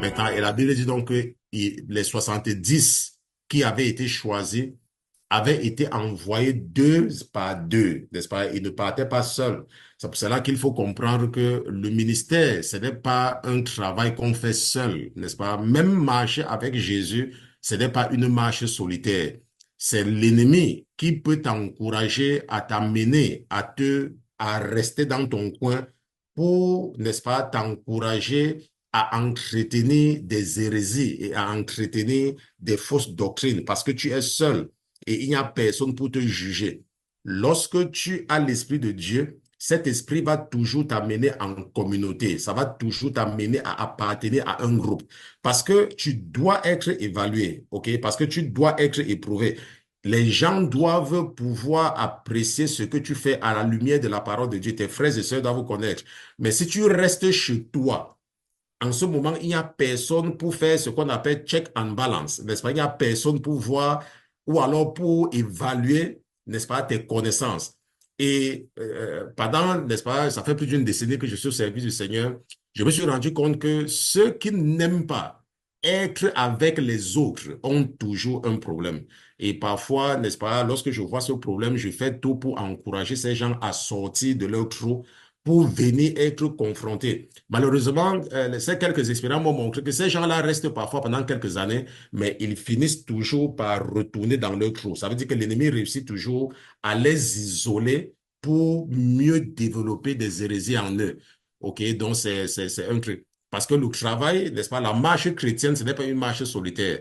Maintenant, et la Bible dit donc que les 70 qui avaient été choisis avaient été envoyés deux par deux, n'est-ce pas? Ils ne partaient pas seuls. C'est pour cela qu'il faut comprendre que le ministère, ce n'est pas un travail qu'on fait seul, n'est-ce pas? Même marcher avec Jésus, ce n'est pas une marche solitaire. C'est l'ennemi qui peut t'encourager à t'amener, à rester dans ton coin pour, n'est-ce pas, t'encourager à entretenir des hérésies et à entretenir des fausses doctrines parce que tu es seul et il n'y a personne pour te juger. Lorsque tu as l'Esprit de Dieu, cet esprit va toujours t'amener en communauté. Ça va toujours t'amener à appartenir à un groupe. Parce que tu dois être évalué, OK? Parce que tu dois être éprouvé. Les gens doivent pouvoir apprécier ce que tu fais à la lumière de la parole de Dieu. Tes frères et sœurs doivent vous connaître. Mais si tu restes chez toi, en ce moment, il n'y a personne pour faire ce qu'on appelle check and balance, n'est-ce pas? Il n'y a personne pour voir ou alors pour évaluer, n'est-ce pas, tes connaissances. Et pendant, n'est-ce pas, ça fait plus d'une décennie que je suis au service du Seigneur, je me suis rendu compte que ceux qui n'aiment pas être avec les autres ont toujours un problème. Et parfois, n'est-ce pas, lorsque je vois ce problème, je fais tout pour encourager ces gens à sortir de leur trou pour venir être confrontés. Malheureusement, ces quelques expériences m'ont montré que ces gens-là restent parfois pendant quelques années, mais ils finissent toujours par retourner dans leur trou. Ça veut dire que l'ennemi réussit toujours à les isoler pour mieux développer des hérésies en eux. OK? Donc, c'est un truc. Parce que le travail, n'est-ce pas, la marche chrétienne, ce n'est pas une marche solitaire.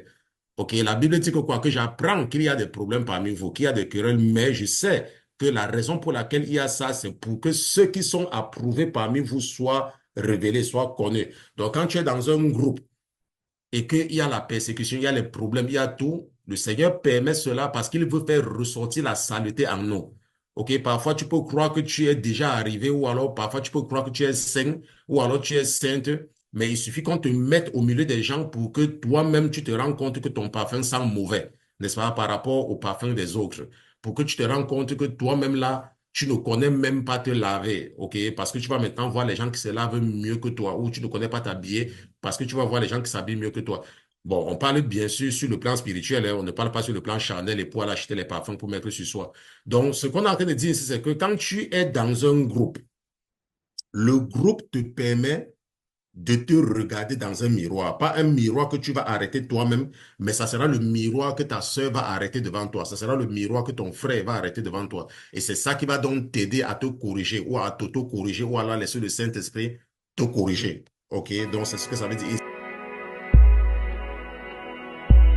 OK, la Bible dit que quoi, que j'apprends qu'il y a des problèmes parmi vous, qu'il y a des querelles, mais je sais que la raison pour laquelle il y a ça, c'est pour que ceux qui sont approuvés parmi vous soient révélés, soient connus. Donc, quand tu es dans un groupe et qu'il y a la persécution, il y a les problèmes, il y a tout, le Seigneur permet cela parce qu'il veut faire ressortir la saleté en nous. OK, parfois tu peux croire que tu es déjà arrivé ou alors parfois tu peux croire que tu es saint ou alors tu es sainte, mais il suffit qu'on te mette au milieu des gens pour que toi-même tu te rends compte que ton parfum sent mauvais, n'est-ce pas, par rapport au parfum des autres. Pour que tu te rends compte que toi-même là, tu ne connais même pas te laver, OK? Parce que tu vas maintenant voir les gens qui se lavent mieux que toi ou tu ne connais pas t'habiller parce que tu vas voir les gens qui s'habillent mieux que toi. Bon, on parle bien sûr sur le plan spirituel, hein, on ne parle pas sur le plan charnel et pour aller acheter les parfums pour mettre sur soi. Donc, ce qu'on est en train de dire ici, c'est que quand tu es dans un groupe, le groupe te permet de te regarder dans un miroir. Pas un miroir que tu vas arrêter toi-même, mais ça sera le miroir que ta sœur va arrêter devant toi. Ça sera le miroir que ton frère va arrêter devant toi. Et c'est ça qui va donc t'aider à te corriger ou à t'auto-corriger ou à laisser le Saint-Esprit te corriger. OK? Donc, c'est ce que ça veut dire.